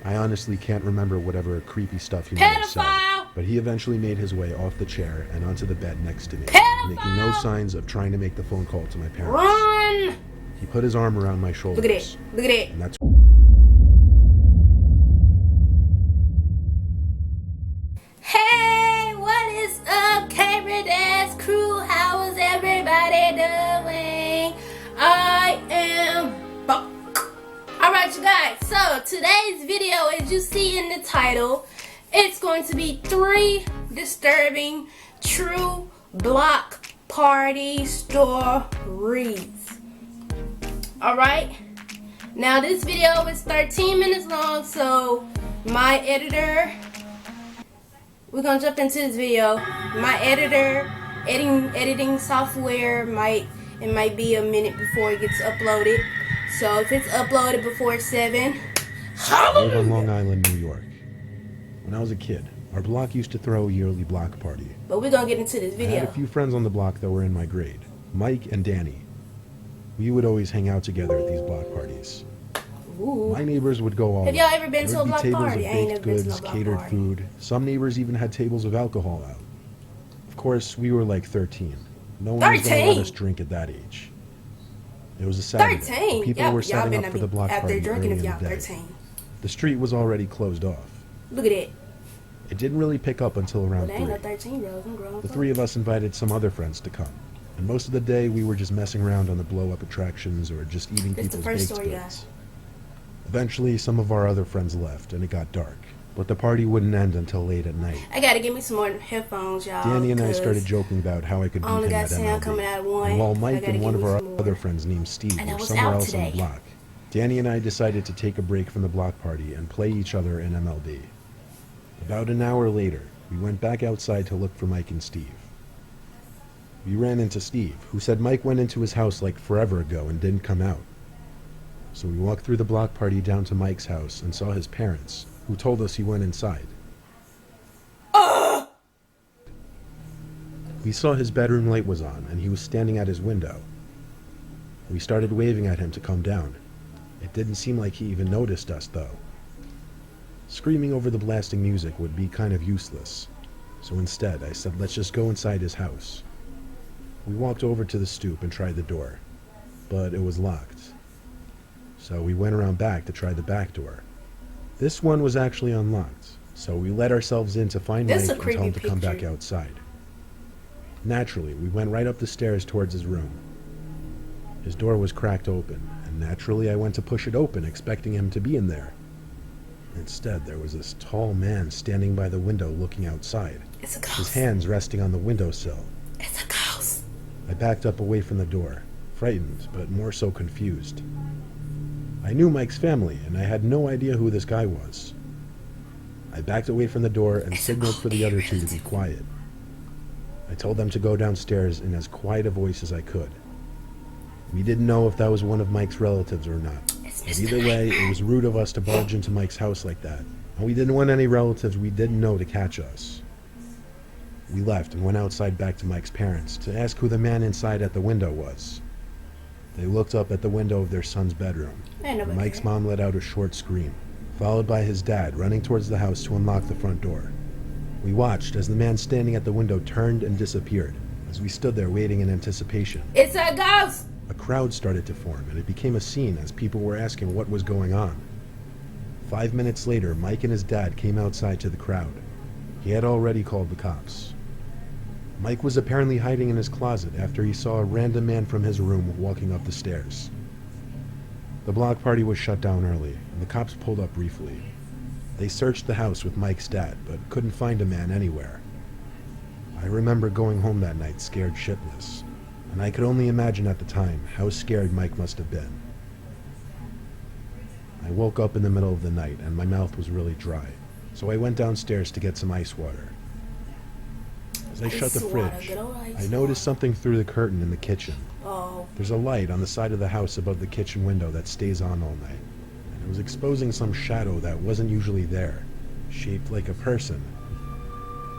I honestly can't remember whatever creepy stuff he might have said, but he eventually made his way off the chair and onto the bed next to me, making no signs of trying to make the phone call to my parents. Run! He put his arm around my shoulders. Look at it. Look at it. And that's Hey, what is up, Dazzy Dazz Crew? How is everybody doing? I am back. Alright, you guys. So, today's video, as you see in the title, it's going to be 3 disturbing true block party stories. Alright? Now, this video is 13 minutes long, so my editor... We're gonna jump into this video. My editing software might be a minute before it gets uploaded. So if it's uploaded before 7, I live on Long Island, New York. When I was a kid, our block used to throw a yearly block party. But we're gonna get into this video. I had a few friends on the block that were in my grade, Mike and Danny. We would always hang out together at these block parties. Ooh. My neighbors would go all Have y'all ever been to a block tables party? of I ain't baked never been to goods, no block catered party. food. Some neighbors even had tables of alcohol out. Of course, we were like 13. No one was going to let us drink at that age. It was a Saturday. 13? People were setting up for the block out party there drinking early if in y'all the day. 13. The street was already closed off. Look at it. It didn't really pick up until around Well, they ain't 3. no 13-year-olds. I'm grown. The 3 of us invited some other friends to come. And most of the day, we were just messing around on the blow-up attractions or just eating That's the people's first baked story, goods. guys. Eventually, some of our other friends left, and it got dark. But the party wouldn't end until late at night. I gotta get me some more headphones, y'all. Danny and I started joking about how I could beat only him got at sound coming out of one. And while I Mike gotta and one get of me our some more. other friends named Steve And I were was somewhere out else on today. the block, Danny and I decided to take a break from the block party and play each other in MLB. About an hour later, we went back outside to look for Mike and Steve. We ran into Steve, who said Mike went into his house like forever ago and didn't come out. So we walked through the block party down to Mike's house and saw his parents, who told us he went inside. We saw his bedroom light was on, and he was standing at his window. We started waving at him to come down. It didn't seem like he even noticed us, though. Screaming over the blasting music would be kind of useless, so instead I said, let's just go inside his house. We walked over to the stoop and tried the door, but it was locked. So we went around back to try the back door. This one was actually unlocked, so we let ourselves in to find Mike and tell him to come back outside. Naturally, we went right up the stairs towards his room. His door was cracked open, and naturally I went to push it open, expecting him to be in there. Instead, there was this tall man standing by the window looking outside, It's a ghost. his hands resting on the windowsill. It's a ghost. I backed up away from the door, frightened, but more so confused. I knew Mike's family, and I had no idea who this guy was. I backed away from the door and signaled for the other 2 to be quiet. I told them to go downstairs in as quiet a voice as I could. We didn't know if that was one of Mike's relatives or not. But either way, it was rude of us to barge into Mike's house like that, and we didn't want any relatives we didn't know to catch us. We left and went outside back to Mike's parents to ask who the man inside at the window was. They looked up at the window of their son's bedroom. Mike's mom let out a short scream, followed by his dad running towards the house to unlock the front door. We watched as the man standing at the window turned and disappeared, as we stood there waiting in anticipation. It's a ghost! A crowd started to form, and it became a scene as people were asking what was going on. 5 minutes later, Mike and his dad came outside to the crowd. He had already called the cops. Mike was apparently hiding in his closet after he saw a random man from his room walking up the stairs. The block party was shut down early, and the cops pulled up briefly. They searched the house with Mike's dad, but couldn't find a man anywhere. I remember going home that night scared shitless, and I could only imagine at the time how scared Mike must have been. I woke up in the middle of the night, and my mouth was really dry, so I went downstairs to get some ice water. As I shut the fridge, I noticed something through the curtain in the kitchen. Oh. There's a light on the side of the house above the kitchen window that stays on all night. It was exposing some shadow that wasn't usually there, shaped like a person.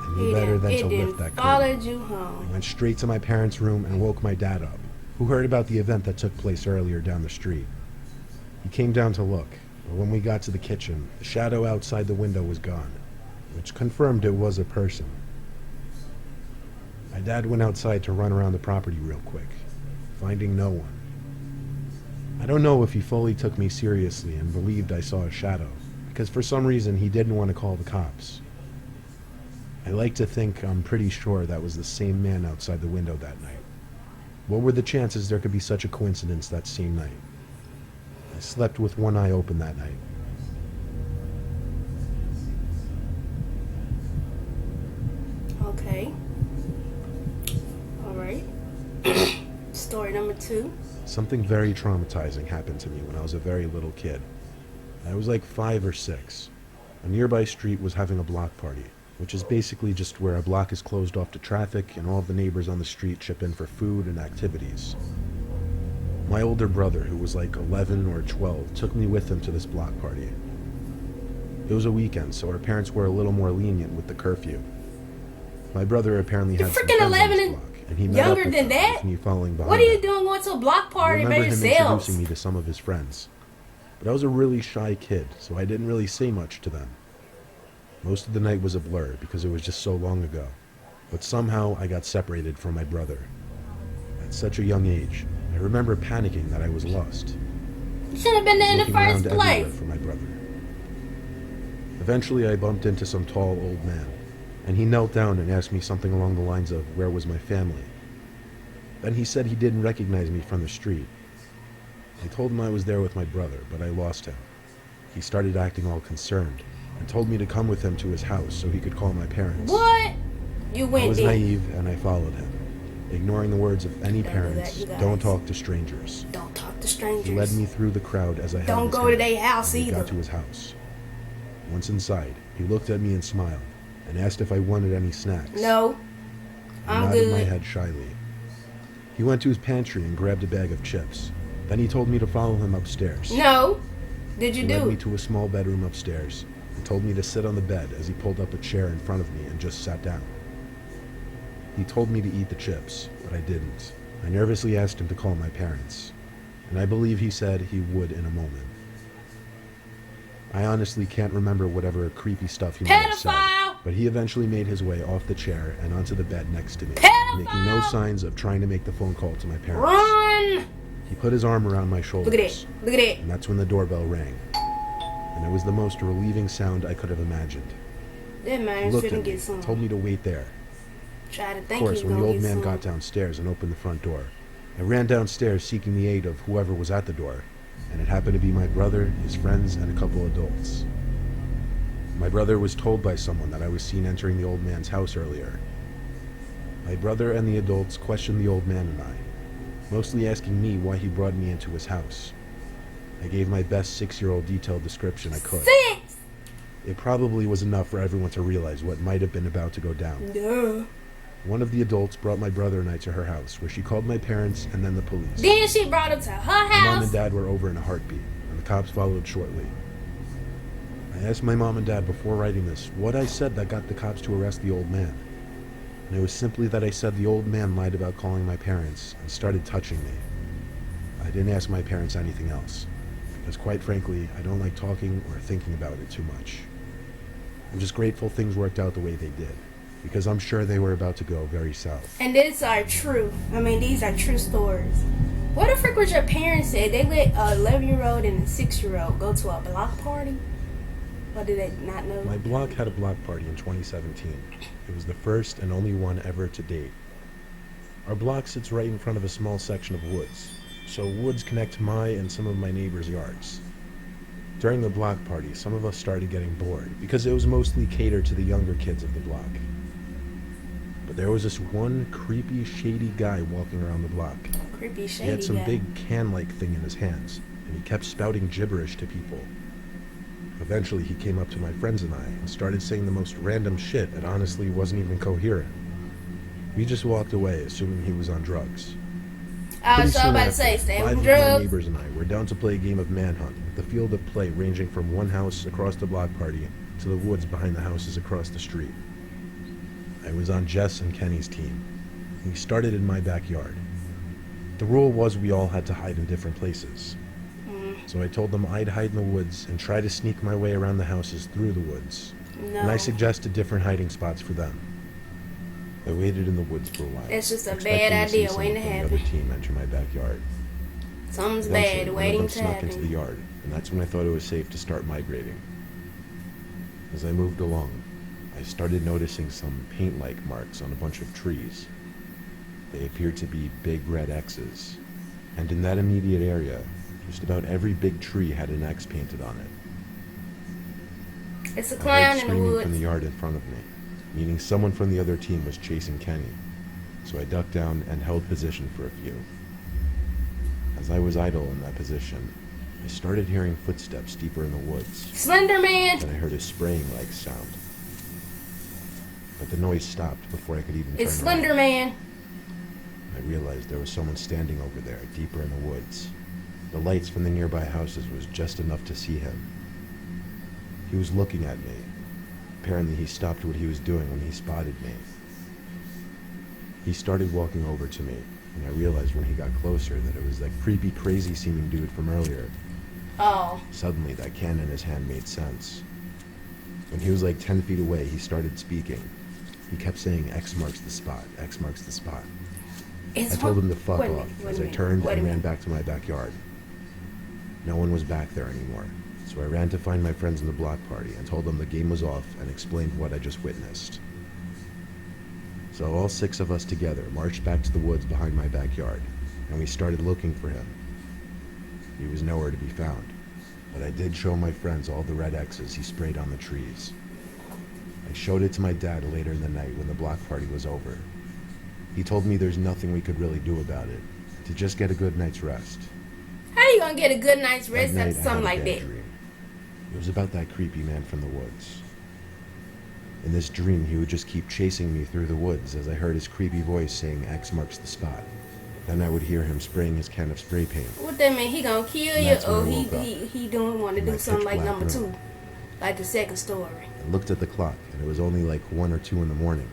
I knew better than to lift that curtain. You home. I went straight to my parents' room and woke my dad up, who heard about the event that took place earlier down the street. He came down to look, But when we got to the kitchen, the shadow outside the window was gone, which confirmed it was a person. My dad went outside to run around the property real quick, finding no one. I don't know if he fully took me seriously and believed I saw a shadow, because for some reason he didn't want to call the cops. I like to think I'm pretty sure that was the same man outside the window that night. What were the chances there could be such a coincidence that same night? I slept with one eye open that night. Okay. Alright. Story number 2. Something very traumatizing happened to me when I was a very little kid. I was like 5 or 6. A nearby street was having a block party, which is basically just where a block is closed off to traffic and all of the neighbors on the street chip in for food and activities. My older brother, who was like 11 or 12, took me with him to this block party. It was a weekend, so our parents were a little more lenient with the curfew. My brother apparently had some freaking friends 11 on this and block, and he met up younger with than them, that? with me following behind What are you him. doing going to a block I party by remember him yourselves? introducing me to some of his friends, but I was a really shy kid, so I didn't really say much to them. Most of the night was a blur because it was just so long ago, but somehow I got separated from my brother. At such a young age, I remember panicking that I was lost. You should have been there in the Looking around first everywhere place. for my brother. Eventually I bumped into some tall old man, and he knelt down and asked me something along the lines of, where was my family? Then he said he didn't recognize me from the street. I told him I was there with my brother, but I lost him. He started acting all concerned, and told me to come with him to his house so he could call my parents. What? You I went was there. naive, and I followed him, ignoring the words of any Don't do that, parents, you guys. don't talk to strangers. Don't talk to strangers. He led me through the crowd as I held Don't his go to hand, their house and we either. got to his house. Once inside, he looked at me and smiled, and asked if I wanted any snacks. No. I I'm nodded my good. head shyly. He went to his pantry and grabbed a bag of chips. Then he told me to follow him upstairs. No. Did He you led do me it? to a small bedroom upstairs and told me to sit on the bed as he pulled up a chair in front of me and just sat down. He told me to eat the chips, but I didn't. I nervously asked him to call my parents, and I believe he said he would in a moment. I honestly can't remember whatever creepy stuff he might have said, Pedophile! but he eventually made his way off the chair and onto the bed next to me, Pedophile! making no signs of trying to make the phone call to my parents. Run! He put his arm around my shoulders. Look at it. Look at it. And that's when the doorbell rang. And it was the most relieving sound I could have imagined. That He man looked shouldn't at me, get some. told me to wait there. Try to Of think course, he's when the gonna old get man some. got downstairs and opened the front door, I ran downstairs seeking the aid of whoever was at the door, and it happened to be my brother, his friends, and a couple adults. My brother was told by someone that I was seen entering the old man's house earlier. My brother and the adults questioned the old man and I, mostly asking me why he brought me into his house. I gave my best 6-year-old detailed description I could. 6! It probably was enough for everyone to realize what might have been about to go down. Duh. One of the adults brought my brother and I to her house, where she called my parents and then the police. Then she brought him to her My mom house. and dad were over in a heartbeat, and the cops followed shortly. I asked my mom and dad before writing this what I said that got the cops to arrest the old man. And it was simply that I said the old man lied about calling my parents and started touching me. I didn't ask my parents anything else, because quite frankly, I don't like talking or thinking about it too much. I'm just grateful things worked out the way they did, because I'm sure they were about to go very south. And these are true. These are true stories. What the frick was your parents said? They let a 11-year-old and a 6-year-old go to a block party? Or did they not know? My block had a block party in 2017. It was the first and only one ever to date. Our block sits right in front of a small section of woods, so woods connect my and some of my neighbors' yards. During the block party, some of us started getting bored because it was mostly catered to the younger kids of the block. But there was this one creepy, shady guy walking around the block. Creepy, shady He had some guy. big can-like thing in his hands, and he kept spouting gibberish to people. Eventually, he came up to my friends and I and started saying the most random shit that honestly wasn't even coherent. We just walked away, assuming he was on drugs. I was Pretty so soon about to after, say, stay 5 with of my drugs. neighbors and I were down to play a game of manhunt, with the field of play ranging from one house across the block party to the woods behind the houses across the street. I was on Jess and Kenny's team. We started in my backyard. The rule was we all had to hide in different places. So I told them I'd hide in the woods and try to sneak my way around the houses through the woods. No. And I suggested different hiding spots for them. I waited in the woods for a while. It's just a expecting bad to see idea waiting to someone from happen. the other team enter my backyard. Something's Eventually, bad one waiting of to them snuck into the happen. yard, and that's when I thought it was safe to start migrating. As I moved along, I started noticing some paint-like marks on a bunch of trees. They appeared to be big red X's, and in that immediate area, just about every big tree had an X painted on it. It's a I clown heard in the screaming woods. from the yard in front of me, meaning someone from the other team was chasing Kenny, so I ducked down and held position for a few. As I was idle in that position, I started hearing footsteps deeper in the woods. Slender Man. Then I heard a spraying-like sound. But the noise stopped before I could even It's turn around. Slender Man. I realized there was someone standing over there, deeper in the woods. The lights from the nearby houses was just enough to see him. He was looking at me. Apparently he stopped what he was doing when he spotted me. He started walking over to me, and I realized when he got closer that it was that creepy, crazy-seeming dude from earlier. Oh. Suddenly, that can in his hand made sense. When he was like 10 feet away, he started speaking. He kept saying, X marks the spot, X marks the spot. I told him to fuck Wait a off minute, as wait a I minute, turned wait a and ran minute. back to my backyard. No one was back there anymore, so I ran to find my friends in the block party and told them the game was off and explained what I just witnessed. So all 6 of us together marched back to the woods behind my backyard, and we started looking for him. He was nowhere to be found, but I did show my friends all the red X's he sprayed on the trees. I showed it to my dad later in the night when the block party was over. He told me there's nothing we could really do about it, to just get a good night's rest. How you gonna get a good night's That rest night, after I something had a like bad that? dream. It was about that creepy man from the woods. In this dream, he would just keep chasing me through the woods as I heard his creepy voice saying X marks the spot. Then I would hear him spraying his can of spray paint. What that mean? He gonna kill And you, that's when or I he woke up he don't want to in do my something like pitch-black number room. 2, like the second story. I looked at the clock, and it was only like 1 or 2 in the morning.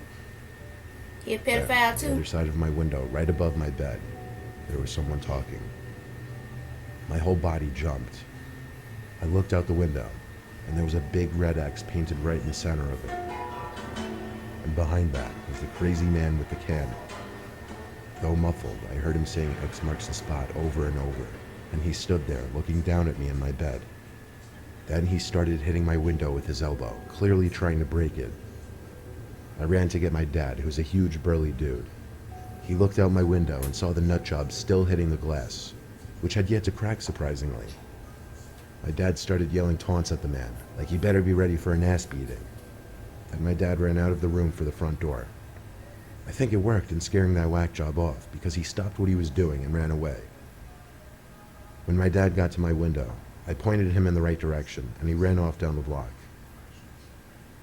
He a There, pedophile on the other too. side of my window, right above my bed, there was someone talking. My whole body jumped. I looked out the window, and there was a big red X painted right in the center of it. And behind that was the crazy man with the can. Though muffled, I heard him saying X marks the spot over and over, and he stood there looking down at me in my bed. Then he started hitting my window with his elbow, clearly trying to break it. I ran to get my dad, who's a huge burly dude. He looked out my window and saw the nut job still hitting the glass, which had yet to crack surprisingly. My dad started yelling taunts at the man, like he better be ready for an ass beating. Then my dad ran out of the room for the front door. I think it worked in scaring that whack job off, because he stopped what he was doing and ran away. When my dad got to my window, I pointed him in the right direction, and he ran off down the block.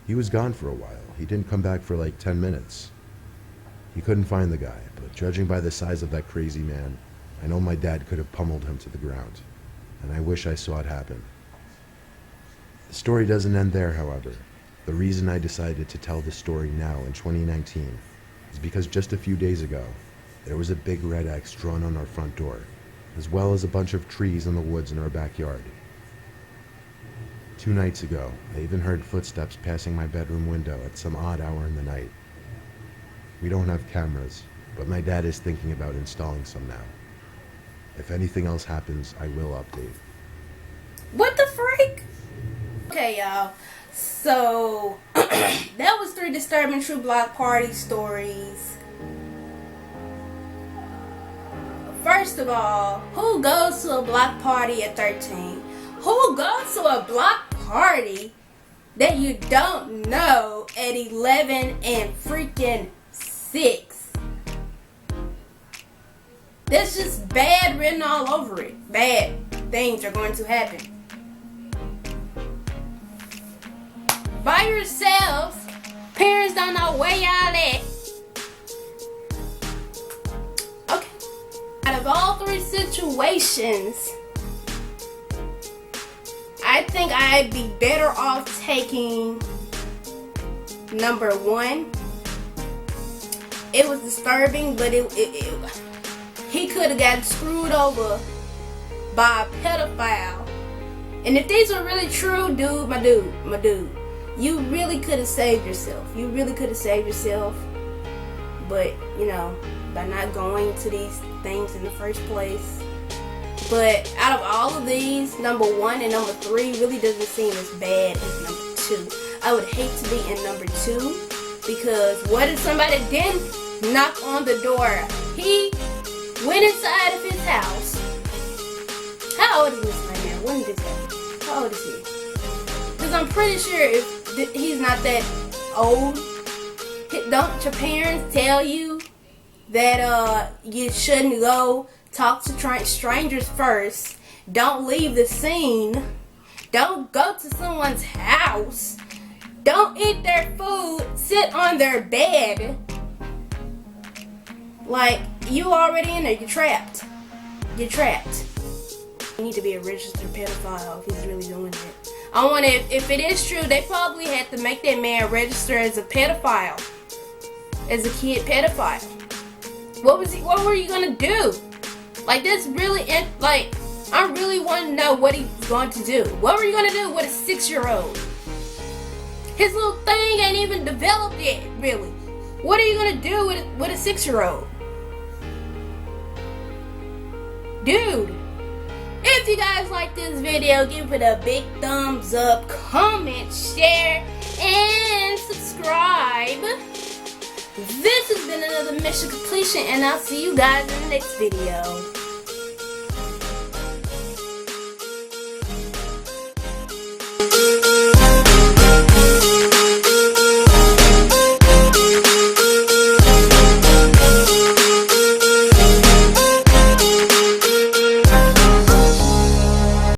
He was gone for a while. He didn't come back for like 10 minutes. He couldn't find the guy, but judging by the size of that crazy man, I know my dad could have pummeled him to the ground, and I wish I saw it happen. The story doesn't end there, however. The reason I decided to tell this story now in 2019 is because just a few days ago, there was a big red X drawn on our front door, as well as a bunch of trees in the woods in our backyard. 2 nights ago, I even heard footsteps passing my bedroom window at some odd hour in the night. We don't have cameras, but my dad is thinking about installing some now. If anything else happens, I will update. What the freak? Okay, y'all. So that was 3 disturbing true block party stories. First of all, who goes to a block party at 13? Who goes to a block party that you don't know at 11 and freaking 6? That's just bad written all over it. Bad things are going to happen. By yourselves, parents don't know where y'all at. Okay. Out of all 3 situations, I think I'd be better off taking number 1. It was disturbing, but he could have gotten screwed over by a pedophile. And if these are really true, dude, my dude, you really could have saved yourself. You really could have saved yourself. But, you know, by not going to these things in the first place. But out of all of these, number 1 and number 3 really doesn't seem as bad as number 2. I would hate to be in number 2, because what if somebody didn't knock on the door? He went inside of his house. How old is Mr. Nightmare? When did this happen? How old is he? Because I'm pretty sure if he's not that old. Don't your parents tell you that you shouldn't go talk to strangers first? Don't leave the scene. Don't go to someone's house. Don't eat their food. Sit on their bed. Like, you already in there. You're trapped. You're trapped. You need to be a registered pedophile if he's really doing it. I wonder if it is true, they probably had to make that man register as a pedophile. As a kid pedophile. What were you gonna do? Like, this really, like, I really want to know what he's going to do. What were you gonna do with a 6-year-old? His little thing ain't even developed yet, really. What are you gonna do with a 6-year-old? Dude, if you guys like this video, give it a big thumbs up, comment, share, and subscribe. This has been another mission completion, and I'll see you guys in the next video.